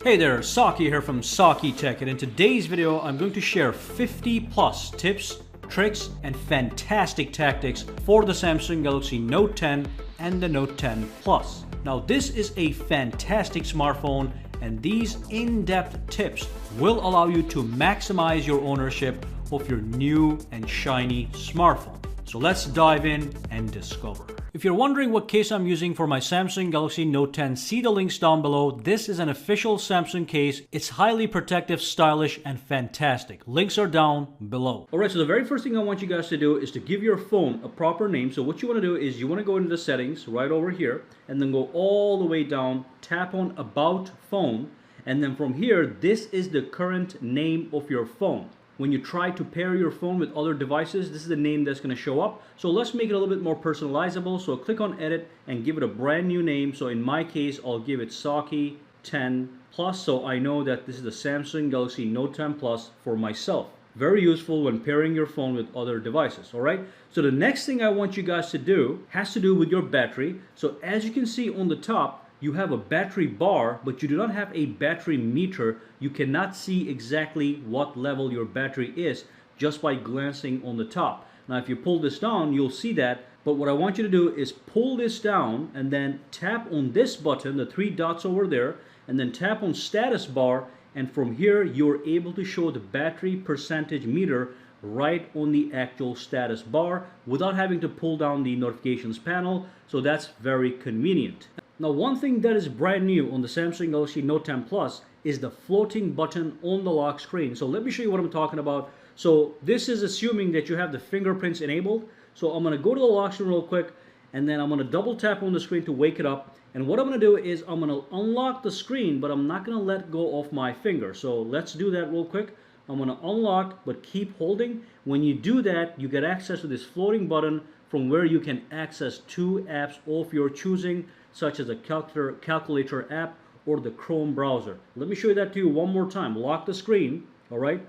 Hey there, Saki here from Saki Tech, and in today's video I'm going to share 50 plus tips, tricks, and fantastic tactics for the Samsung Galaxy Note 10 and the Note 10 Plus. Now this is a fantastic smartphone, and these in-depth tips will allow you to maximize your ownership of your new and shiny smartphone. So let's dive in and discover. If you're wondering what case I'm using for my Samsung Galaxy Note 10, see the links down below. This is an official Samsung case. It's highly protective, stylish, and fantastic. Links are down below. Alright, so the very first thing I want you guys to do is to give your phone a proper name. So what you want to do is you want to go into the settings right over here and then go all the way down, tap on About Phone, and then from here, this is the current name of your phone. When you try to pair your phone with other devices, this is the name that's going to show up. So let's make it a little bit more personalizable. So click on Edit and give it a brand new name. So in my case, I'll give it Saki 10 Plus. So I know that this is the Samsung Galaxy Note 10 Plus for myself. Very useful when pairing your phone with other devices, all right? So the next thing I want you guys to do has to do with your battery. So as you can see on the top, you have a battery bar, but you do not have a battery meter. You cannot see exactly what level your battery is just by glancing on the top. Now, if you pull this down, you'll see that. But what I want you to do is pull this down and then tap on this button, the three dots over there, and then tap on status bar. And from here, you're able to show the battery percentage meter right on the actual status bar without having to pull down the notifications panel. So that's very convenient. Now, one thing that is brand new on the Samsung Galaxy Note 10 Plus is the floating button on the lock screen. So let me show you what I'm talking about. So this is assuming that you have the fingerprints enabled. So I'm going to go to the lock screen real quick, and then I'm going to double tap on the screen to wake it up. And what I'm going to do is I'm going to unlock the screen, but I'm not going to let go of my finger. So let's do that real quick. I'm going to unlock, but keep holding. When you do that, you get access to this floating button from where you can access two apps of your choosing, such as a calculator app or the Chrome browser. Let me show you that to you one more time. Lock the screen, all right?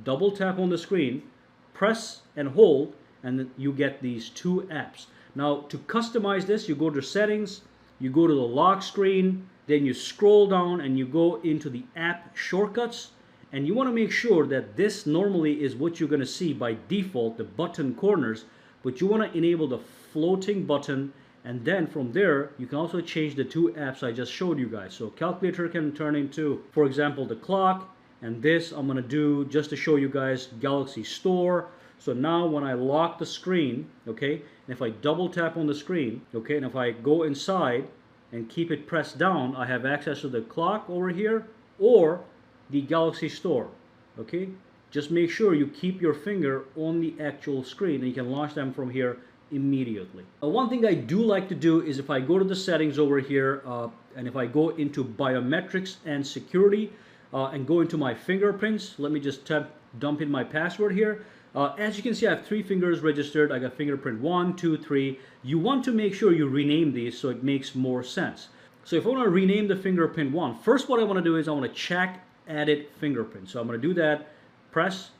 Double tap on the screen, press and hold, and then you get these two apps. Now, to customize this, you go to settings, you go to the lock screen, then you scroll down and you go into the app shortcuts, and you want to make sure that this normally is what you're going to see by default, the button corners, but you want to enable the floating button. And then from there, you can also change the two apps I just showed you guys. So calculator can turn into, for example, the clock. And this I'm going to do just to show you guys Galaxy Store. So now when I lock the screen, okay, and if I double tap on the screen, okay, and if I go inside and keep it pressed down, I have access to the clock over here or the Galaxy Store, okay? Just make sure you keep your finger on the actual screen and you can launch them from here immediately. One thing I do like to do is if I go to the settings over here and if I go into biometrics and security and go into my fingerprints, let me just dump in my password here. As you can see, I have three fingers registered. I got fingerprint 1, 2, 3. You want to make sure you rename these so it makes more sense. So if I want to rename the fingerprint 1, first what I want to do is I want to check added fingerprint. So I'm going to do that, press.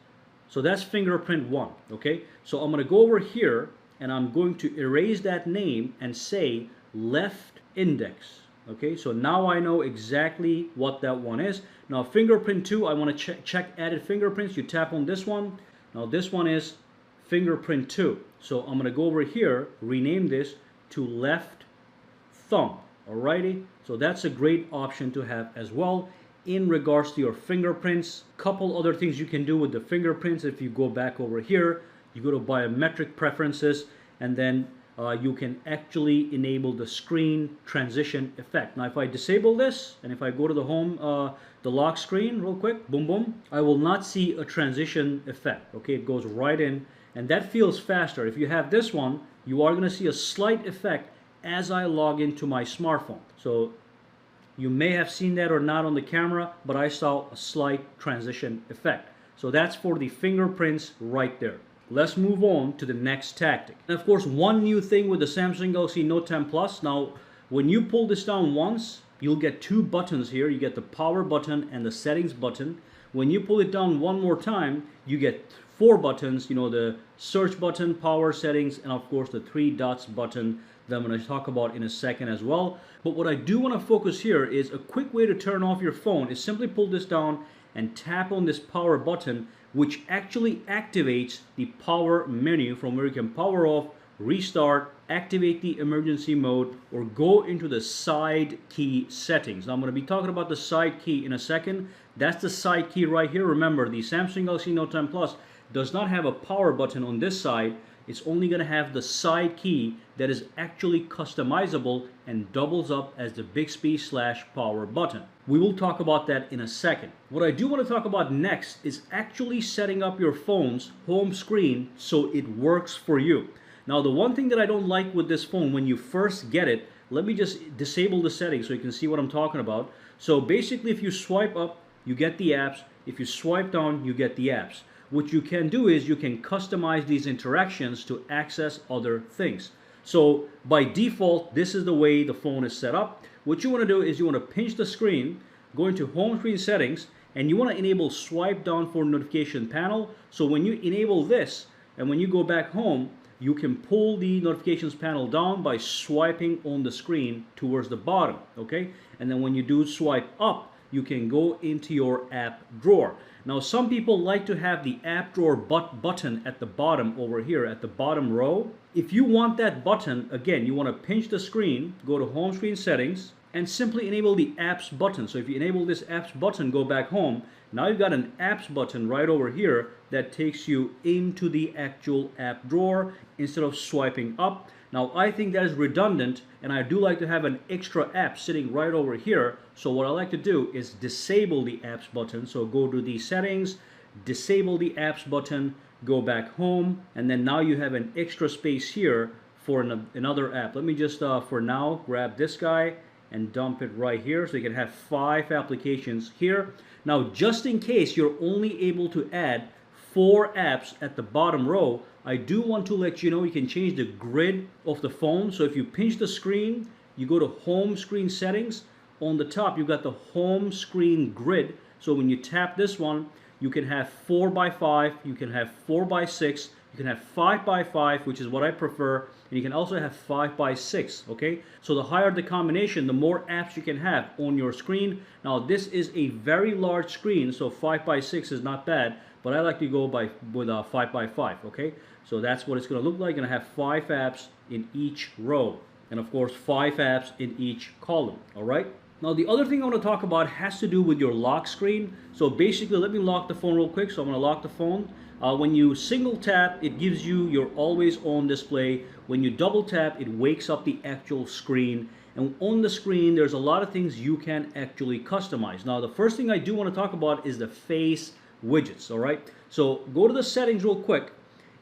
So that's fingerprint 1, okay? So I'm going to go over here and I'm going to erase that name and say left index. Okay, so now I know exactly what that one is. Now fingerprint 2, I want to check added fingerprints. You tap on this one. Now this one is fingerprint 2. So I'm going to go over here, rename this to left thumb. Alrighty, so that's a great option to have as well in regards to your fingerprints. Couple other things you can do with the fingerprints. If you go back over here, you go to biometric preferences, and then you can actually enable the screen transition effect. Now, if I disable this, and if I go to the home, the lock screen real quick, boom, boom, I will not see a transition effect. Okay, it goes right in, and that feels faster. If you have this one, you are going to see a slight effect as I log into my smartphone. So you may have seen that or not on the camera, but I saw a slight transition effect. So that's for the fingerprints right there. Let's move on to the next tactic. And of course, one new thing with the Samsung Galaxy Note 10 Plus. Now, when you pull this down once, you'll get two buttons here. You get the power button and the settings button. When you pull it down one more time, you get four buttons, you know, the search button, power settings, and of course the three dots button that I'm going to talk about in a second as well. But what I do want to focus here is a quick way to turn off your phone is simply pull this down and tap on this power button, which actually activates the power menu from where you can power off, restart, activate the emergency mode, or go into the side key settings. Now I'm going to be talking about the side key in a second. That's the side key right here. Remember, the Samsung Galaxy Note 10 Plus does not have a power button on this side. It's only going to have the side key that is actually customizable and doubles up as the Bixby/power button. We will talk about that in a second. What I do want to talk about next is actually setting up your phone's home screen so it works for you. Now, the one thing that I don't like with this phone when you first get it, let me just disable the settings so you can see what I'm talking about. So basically, if you swipe up, you get the apps. If you swipe down, you get the apps. What you can do is you can customize these interactions to access other things. So by default, this is the way the phone is set up. What you want to do is you want to pinch the screen, go into home screen settings, and you want to enable swipe down for notification panel. So when you enable this, and when you go back home, you can pull the notifications panel down by swiping on the screen towards the bottom, okay? And then when you do swipe up, you can go into your app drawer. Now, some people like to have the app drawer button at the bottom over here, at the bottom row. If you want that button, again, you want to pinch the screen, go to home screen settings, and simply enable the apps button. So if you enable this apps button, go back home, now you've got an apps button right over here that takes you into the actual app drawer instead of swiping up. Now, I think that is redundant, and I do like to have an extra app sitting right over here. So what I like to do is disable the apps button. So go to the settings, disable the apps button, go back home, and then now you have an extra space here for another app. Let me just, for now, grab this guy and dump it right here so you can have 5 applications here. Now, just in case you're only able to add 4 apps at the bottom row, I do want to let you know you can change the grid of the phone. So if you pinch the screen, you go to home screen settings. On the top, you've got the home screen grid. So when you tap this one, you can have 4x5, you can have 4x6, you can have 5x5, which is what I prefer, and you can also have 5x6, okay? So the higher the combination, the more apps you can have on your screen. Now, this is a very large screen, so 5x6 is not bad, but I like to go with 5x5, okay? So that's what it's going to look like. Going to have 5 apps in each row, and of course 5 apps in each column, all right? Now, the other thing I want to talk about has to do with your lock screen. So basically, let me lock the phone real quick. So I'm going to lock the phone. When you single tap, it gives you your always on display. When you double tap, it wakes up the actual screen. And on the screen, there's a lot of things you can actually customize. Now, the first thing I do want to talk about is the face widgets, all right? So go to the settings real quick,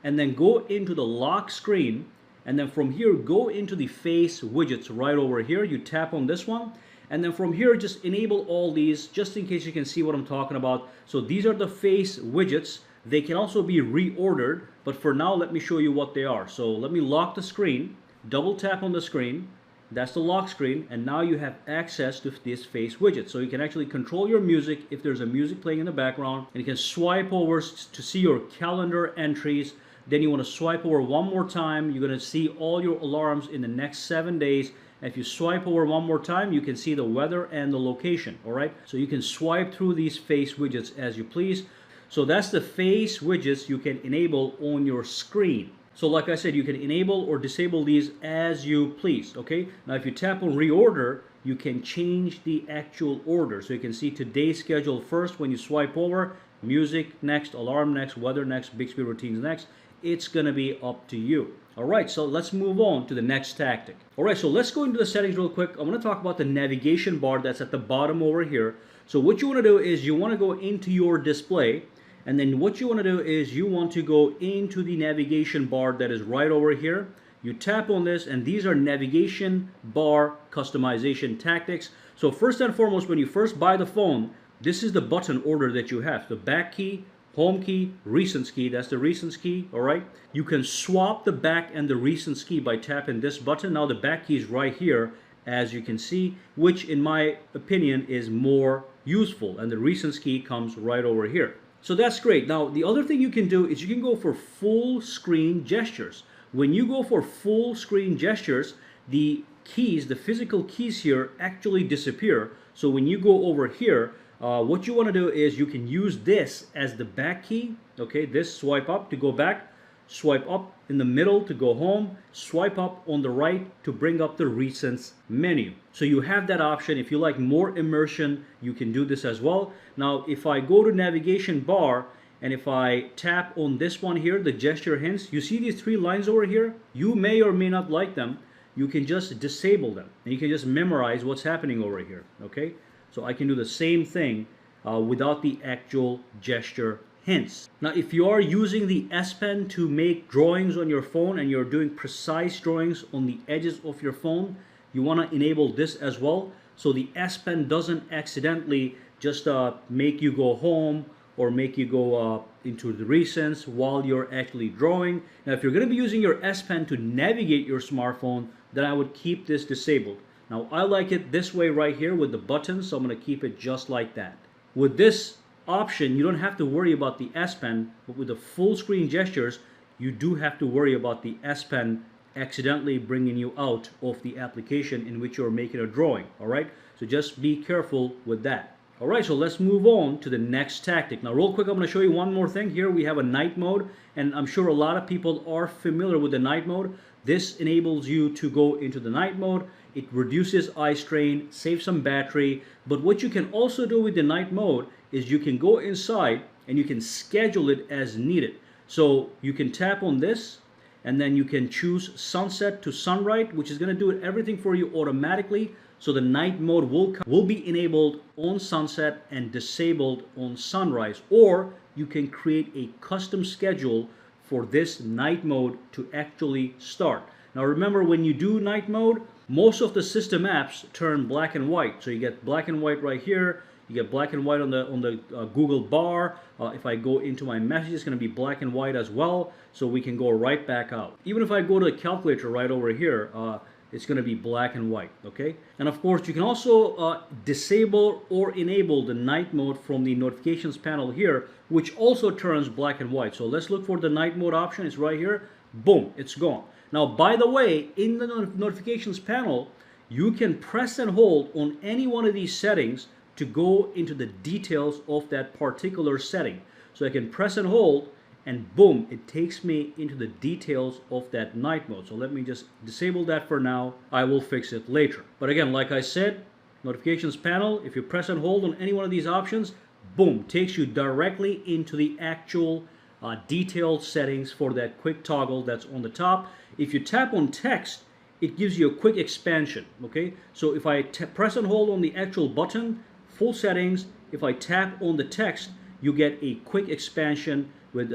and then go into the lock screen. And then from here, go into the face widgets right over here. You tap on this one. And then from here, just enable all these, just in case you can see what I'm talking about. So these are the face widgets. They can also be reordered, but for now, let me show you what they are. So let me lock the screen, double tap on the screen. That's the lock screen, and now you have access to this face widget. So you can actually control your music if there's a music playing in the background, and you can swipe over to see your calendar entries. Then you want to swipe over one more time. You're going to see all your alarms in the next 7 days. If you swipe over one more time, you can see the weather and the location, all right? So you can swipe through these face widgets as you please. So that's the face widgets you can enable on your screen. So like I said, you can enable or disable these as you please, okay? Now if you tap on reorder, you can change the actual order. So you can see today's schedule first when you swipe over, music next, alarm next, weather next, Bixby routines next. It's gonna be up to you. All right, so let's move on to the next tactic. All right, so let's go into the settings real quick. I'm gonna talk about the navigation bar that's at the bottom over here. So what you wanna do is you wanna go into your display, and then what you wanna do is you want to go into the navigation bar that is right over here. You tap on this, and these are navigation bar customization tactics. So first and foremost, when you first buy the phone, this is the button order that you have. The back key, home key, recents key, that's the recents key, all right? You can swap the back and the recents key by tapping this button. Now the back key is right here, as you can see, which in my opinion is more useful, and the recents key comes right over here. So that's great. Now, the other thing you can do is you can go for full screen gestures. When you go for full screen gestures, the keys, the physical keys here actually disappear. So when you go over here, what you want to do is you can use this as the back key. Okay, this swipe up to go back, swipe up in the middle to go home, swipe up on the right to bring up the recents menu. So you have that option. If you like more immersion, you can do this as well. Now, if I go to navigation bar and if I tap on this one here, the gesture hints, you see these three lines over here? You may or may not like them. You can just disable them and you can just memorize what's happening over here. Okay, so I can do the same thing without the actual gesture hints. Now, if you are using the S Pen to make drawings on your phone and you're doing precise drawings on the edges of your phone, you want to enable this as well, so the S Pen doesn't accidentally just make you go home or make you go into the recents while you're actually drawing. Now, if you're going to be using your S Pen to navigate your smartphone, then I would keep this disabled. Now, I like it this way right here with the buttons, so I'm going to keep it just like that. With this option, you don't have to worry about the S Pen, but with the full screen gestures, you do have to worry about the S Pen accidentally bringing you out of the application in which you're making a drawing. All right, so just be careful with that. All right, so let's move on to the next tactic. Now, real quick, I'm going to show you one more thing. Here we have a night mode, and I'm sure a lot of people are familiar with the night mode. This enables you to go into the night mode. It reduces eye strain, saves some battery, but what you can also do with the night mode is you can go inside and you can schedule it as needed. So you can tap on this and then you can choose sunset to sunrise, which is going to do everything for you automatically. So the night mode will be enabled on sunset and disabled on sunrise, or you can create a custom schedule for this night mode to actually start. Now remember, when you do night mode, most of the system apps turn black and white. So you get black and white right here. You get black and white on the Google bar. If I go into my message, it's going to be black and white as well. So we can go right back out. Even if I go to the calculator right over here, it's going to be black and white. Okay. And of course, you can also disable or enable the night mode from the notifications panel here, which also turns black and white. So let's look for the night mode option. It's right here. Boom, it's gone. Now, by the way, in the notifications panel, you can press and hold on any one of these settings to go into the details of that particular setting. So I can press and hold and boom, it takes me into the details of that night mode. So let me just disable that for now. I will fix it later. But again, like I said, notifications panel, if you press and hold on any one of these options, boom, takes you directly into the actual detailed settings for that quick toggle that's on the top. If you tap on text, it gives you a quick expansion. Okay, so if I press and hold on the actual button, full settings, if I tap on the text, you get a quick expansion with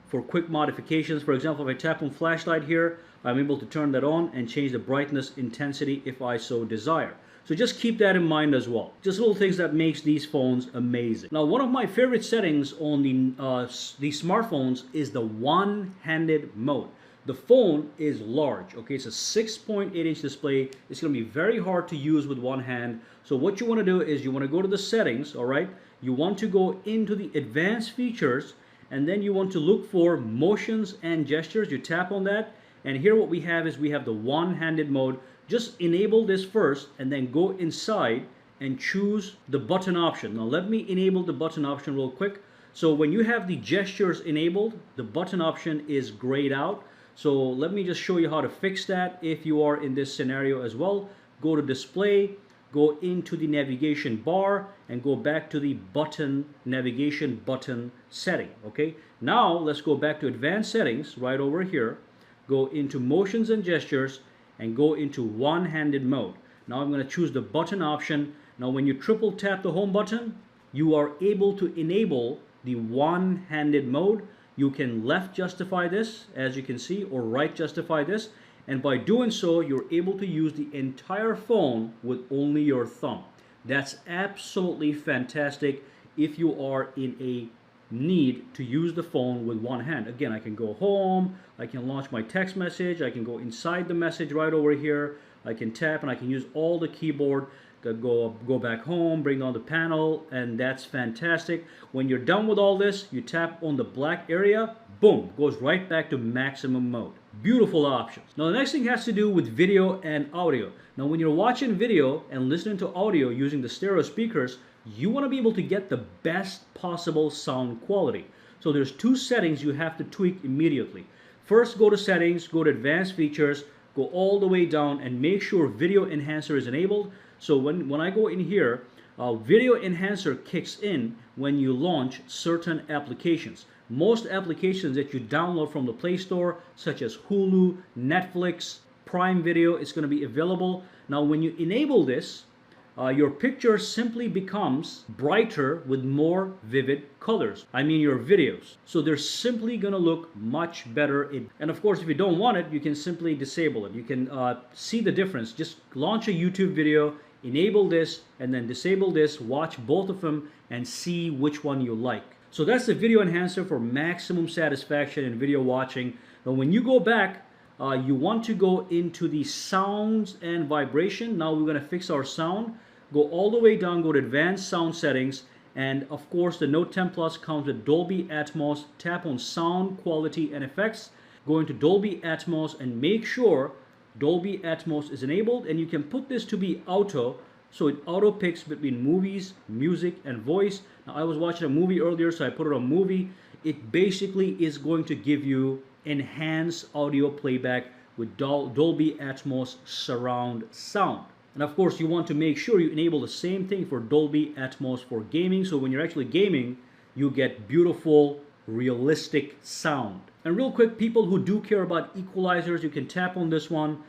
for quick modifications. For example, if I tap on flashlight here, I'm able to turn that on and change the brightness intensity if I so desire. So just keep that in mind as well. Just little things that makes these phones amazing. Now, one of my favorite settings on these smartphones is the one-handed mode. The phone is large, okay? It's a 6.8-inch display. It's gonna be very hard to use with one hand. So what you wanna do is you wanna go to the settings, all right? You want to go into the advanced features, and then you want to look for motions and gestures. You tap on that, and here what we have is we have the one-handed mode. Just enable this first, and then go inside and choose the button option. Now let me enable the button option real quick. So when you have the gestures enabled, the button option is grayed out. So let me just show you how to fix that if you are in this scenario as well. Go to display, go into the navigation bar, and go back to the button navigation button setting. Okay, now let's go back to advanced settings right over here, go into motions and gestures, and go into one-handed mode. Now I'm going to choose the button option. Now when you triple tap the home button, you are able to enable the one-handed mode. You can left justify this, as you can see, or right justify this. And by doing so, you're able to use the entire phone with only your thumb. That's absolutely fantastic if you are in a need to use the phone with one hand. Again, I can go home, I can launch my text message, I can go inside the message right over here, I can tap and I can use all the keyboard. go back home, bring down the panel, and that's fantastic. When you're done with all this, you tap on the black area, boom, goes right back to maximum mode. Beautiful options. Now the next thing has to do with video and audio. Now when you're watching video and listening to audio using the stereo speakers, you want to be able to get the best possible sound quality. So there's two settings you have to tweak immediately. First, go to settings, go to advanced features, go all the way down and make sure video enhancer is enabled. So when I go in here, video enhancer kicks in when you launch certain applications. Most applications that you download from the Play Store, such as Hulu, Netflix, Prime Video, is going to be available. Now when you enable this, your picture simply becomes brighter with more vivid colors. I mean your videos. So they're simply going to look much better. And of course, if you don't want it, you can simply disable it. You can see the difference. Just launch a YouTube video, enable this, and then disable this. Watch both of them and see which one you like. So that's the video enhancer for maximum satisfaction in video watching. Now when you go back, you want to go into the sounds and vibration. Now we're going to fix our sound. Go all the way down, go to advanced sound settings, and of course the Note 10 Plus comes with Dolby Atmos. Tap on sound quality and effects, go into Dolby Atmos and make sure Dolby Atmos is enabled, and you can put this to be auto, so it auto picks between movies, music, and voice. Now I was watching a movie earlier, so I put it on movie. It basically is going to give you enhanced audio playback with Dolby Atmos surround sound. And of course, you want to make sure you enable the same thing for Dolby Atmos for gaming. So when you're actually gaming, you get beautiful, realistic sound. And real quick, people who do care about equalizers, you can tap on this one,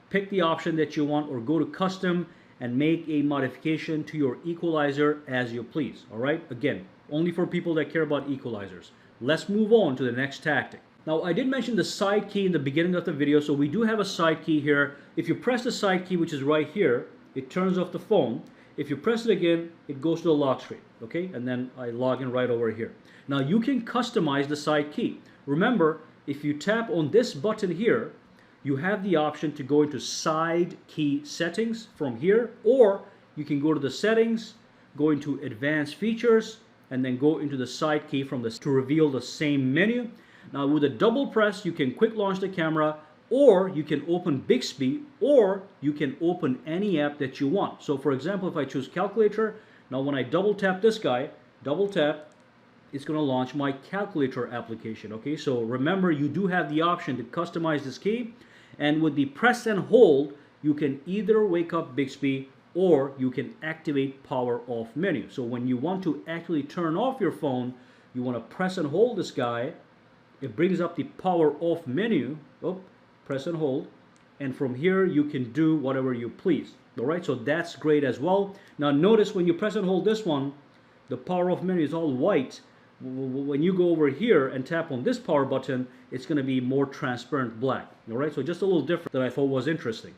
pick the option that you want, or go to custom and make a modification to your equalizer as you please. All right, again, only for people that care about equalizers. Let's move on to the next tactic. Now I did mention the side key in the beginning of the video, so we do have a side key here. If you press the side key, which is right here, it turns off the phone. If you press it again, it goes to the lock screen, okay? And then I log in right over here. Now you can customize the side key. Remember, if you tap on this button here, you have the option to go into side key settings from here, or you can go to the settings, go into advanced features, and then go into the side key from this to reveal the same menu. Now with a double press, you can quick launch the camera, or you can open Bixby, or you can open any app that you want. So for example, if I choose calculator, now when I double tap this guy, double tap, it's going to launch my calculator application. Okay, so remember, you do have the option to customize this key, and with the press and hold, you can either wake up Bixby or you can activate power off menu. So when you want to actually turn off your phone, you want to press and hold this guy. It brings up the power off menu. Oh, press and hold, and from here you can do whatever you please. All right, so that's great as well. Now notice when you press and hold this one, the power off menu is all white. When you go over here and tap on this power button, it's going to be more transparent black. All right, so just a little different that I thought was interesting.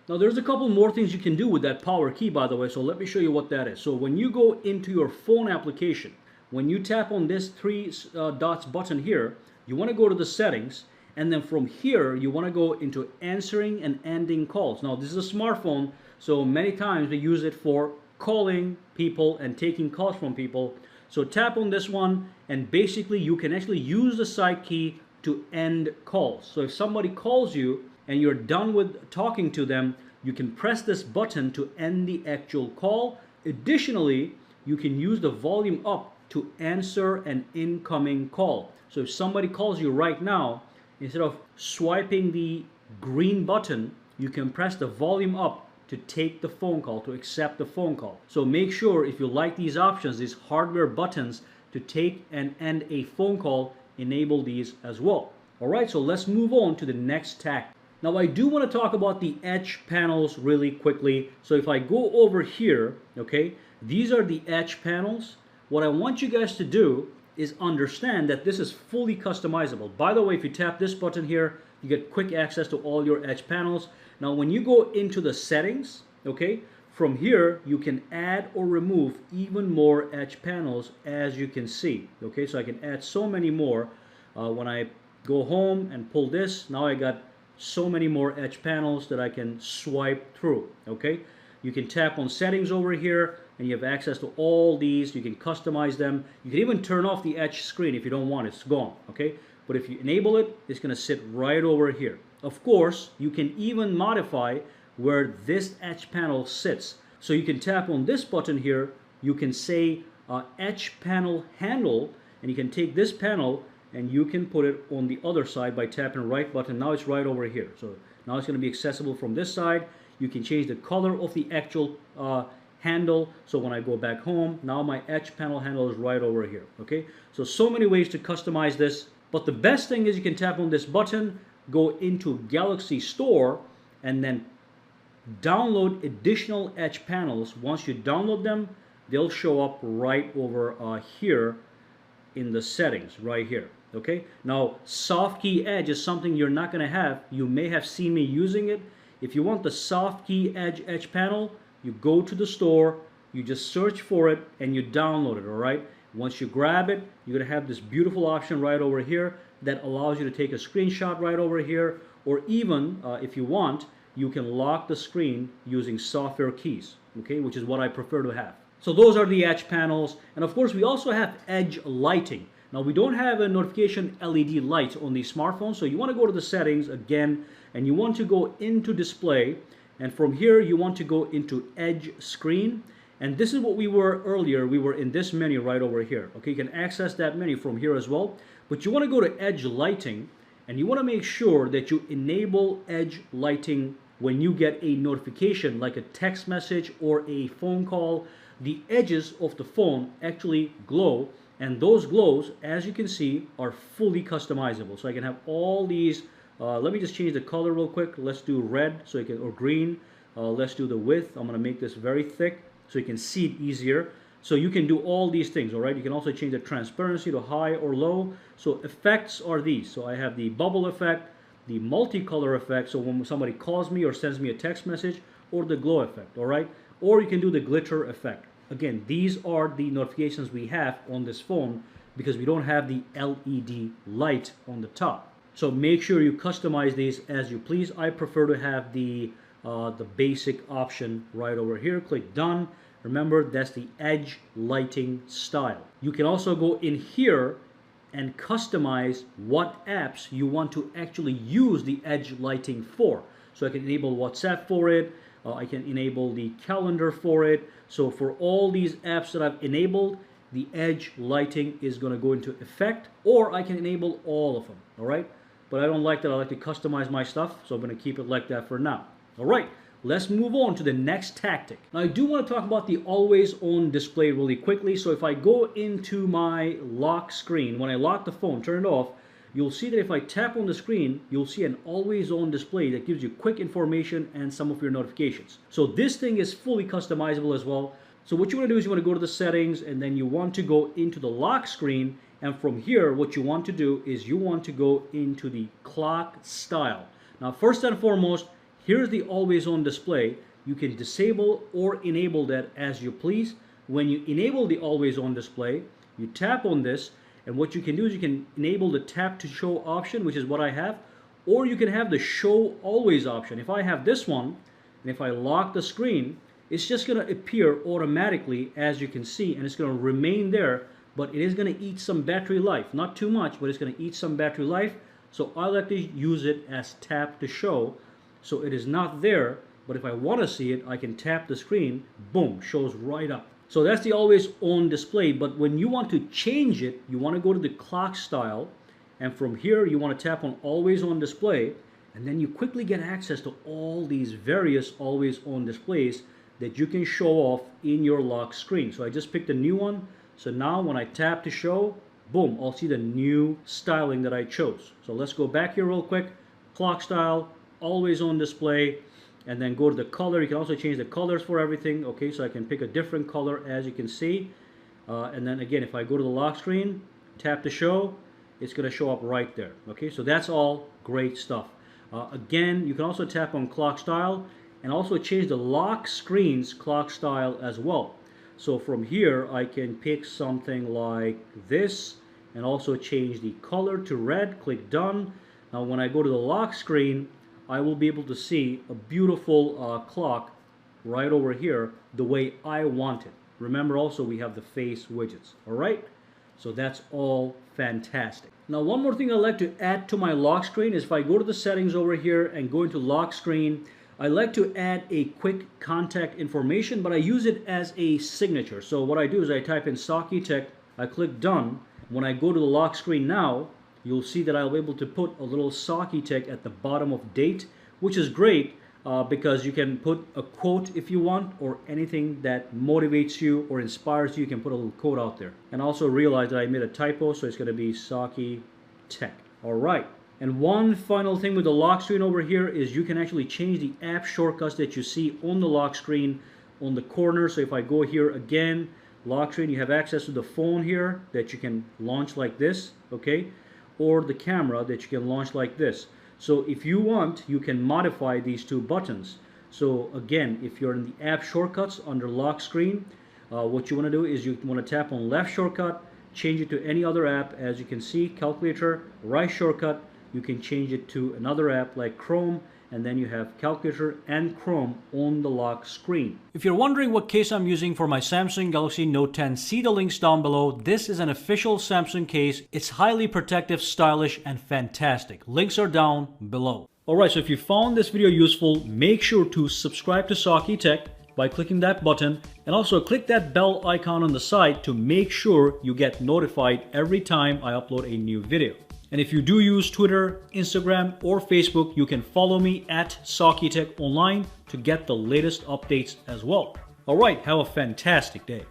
Now there's a couple more things you can do with that power key, by the way, so let me show you what that is. So when you go into your phone application, when you tap on this three dots button here, you want to go to the settings, and then from here you want to go into answering and ending calls. Now this is a smartphone, so many times we use it for calling people and taking calls from people. So tap on this one, and basically you can actually use the side key to end calls. So if somebody calls you and you're done with talking to them, you can press this button to end the actual call. Additionally, you can use the volume up to answer an incoming call. So if somebody calls you right now, instead of swiping the green button, you can press the volume up to take the phone call, to accept the phone call. So make sure, if you like these options, these hardware buttons to take and end a phone call, enable these as well. All right, so let's move on to the next tactic. Now I do want to talk about the edge panels really quickly. So if I go over here, okay, these are the edge panels. What I want you guys to do is understand that this is fully customizable. By the way, if you tap this button here, you get quick access to all your edge panels. Now when you go into the settings, okay, from here you can add or remove even more edge panels, as you can see. Okay, so I can add so many more. When I go home and pull this, now I got so many more edge panels that I can swipe through. Okay, You can tap on settings over here and you have access to all these. You can customize them. You can even turn off the edge screen if you don't want it. It's gone, okay? But if you enable it, it's going to sit right over here. Of course, you can even modify where this edge panel sits. So you can tap on this button here. You can say edge panel handle, and you can take this panel and you can put it on the other side by tapping the right button. Now it's right over here. So now it's going to be accessible from this side. You can change the color of the actual handle. So when I go back home, now my edge panel handle is right over here. Okay, so many ways to customize this. But the best thing is you can tap on this button, go into Galaxy Store, and then download additional edge panels. Once you download them, they'll show up right over here in the settings right here. Okay, now soft key edge is something you're not going to have. You may have seen me using it. If you want the soft key edge panel, you go to the store, you just search for it, and you download it. All right, once you grab it, you're going to have this beautiful option right over here that allows you to take a screenshot right over here, or even if you want, you can lock the screen using software keys, okay, which is what I prefer to have. So those are the edge panels, and of course we also have edge lighting. Now we don't have a notification LED light on the smartphone, so you want to go to the settings again, and you want to go into display, and from here you want to go into edge screen, and this is what we were earlier. We were in this menu right over here. Okay, you can access that menu from here as well, but you want to go to edge lighting, and you want to make sure that you enable edge lighting when you get a notification like a text message or a phone call. The edges of the phone actually glow, and those glows, as you can see, are fully customizable. So I can have all these. Let me just change the color real quick. Let's do red, so you can, or green. Let's do the width. I'm going to make this very thick so you can see it easier. So you can do all these things, all right? You can also change the transparency to high or low. So effects are these. So I have the bubble effect, the multicolor effect, so when somebody calls me or sends me a text message, or the glow effect, all right? Or you can do the glitter effect. Again, these are the notifications we have on this phone because we don't have the LED light on the top. So make sure you customize these as you please. I prefer to have the basic option right over here. Click done. Remember, that's the edge lighting style. You can also go in here and customize what apps you want to actually use the edge lighting for. So I can enable WhatsApp for it. I can enable the calendar for it. So for all these apps that I've enabled, the edge lighting is going to go into effect, or I can enable all of them, all right? But I don't like that. I like to customize my stuff, so I'm going to keep it like that for now. All right, let's move on to the next tactic. Now I do want to talk about the always on display really quickly. So if I go into my lock screen, when I lock the phone, turn it off, you'll see that if I tap on the screen, you'll see an always on display that gives you quick information and some of your notifications. So this thing is fully customizable as well. So what you want to do is you want to go to the settings, and then you want to go into the lock screen, and from here what you want to do is you want to go into the clock style. Now first and foremost, here's the always on display. You can disable or enable that as you please. When you enable the always on display, you tap on this, and what you can do is you can enable the tap to show option, which is what I have, or you can have the show always option. If I have this one, and if I lock the screen, it's just going to appear automatically, as you can see, and it's going to remain there, but it is going to eat some battery life. Not too much, but it's going to eat some battery life. So I like to use it as tap to show. So it is not there, but if I want to see it, I can tap the screen, boom, shows right up. So that's the always on display, but when you want to change it, you want to go to the clock style, and from here you want to tap on always on display, and then you quickly get access to all these various always on displays that you can show off in your lock screen. So I just picked a new one, so now when I tap to show, boom, I'll see the new styling that I chose. So let's go back here real quick, clock style, always on display, and then go to the color. You can also change the colors for everything. Okay, so I can pick a different color, as you can see. And then again, if I go to the lock screen, tap to show, it's going to show up right there. Okay, so that's all great stuff. Again, you can also tap on clock style and also change the lock screen's clock style as well. So from here, I can pick something like this and also change the color to red. Click done. Now when I go to the lock screen, I will be able to see a beautiful clock right over here the way I want it. Remember also we have the face widgets, all right? So that's all fantastic. Now one more thing I'd like to add to my lock screen is if I go to the settings over here and go into lock screen, I like to add a quick contact information, but I use it as a signature. So what I do is I type in Saki Tech, I click done. When I go to the lock screen now, you'll see that I'll be able to put a little Saki Tech at the bottom of date, which is great because you can put a quote if you want, or anything that motivates you or inspires you. You can put a little quote out there. And also realize that I made a typo, so it's going to be Saki Tech. All right. And one final thing with the lock screen over here is you can actually change the app shortcuts that you see on the lock screen on the corner. So if I go here again, lock screen, you have access to the phone here that you can launch like this, okay? Or the camera that you can launch like this. So if you want, you can modify these two buttons. So again, if you're in the app shortcuts under lock screen, what you want to do is you want to tap on left shortcut, change it to any other app. As you can see, calculator, right shortcut, you can change it to another app like Chrome, and then you have calculator and Chrome on the lock screen. If you're wondering what case I'm using for my Samsung Galaxy Note 10, see the links down below. This is an official Samsung case. It's highly protective, stylish, and fantastic. Links are down below. Alright, so if you found this video useful, make sure to subscribe to Saki Tech by clicking that button, and also click that bell icon on the side to make sure you get notified every time I upload a new video. And if you do use Twitter, Instagram, or Facebook, you can follow me at Saki Tech Online to get the latest updates as well. Alright, have a fantastic day.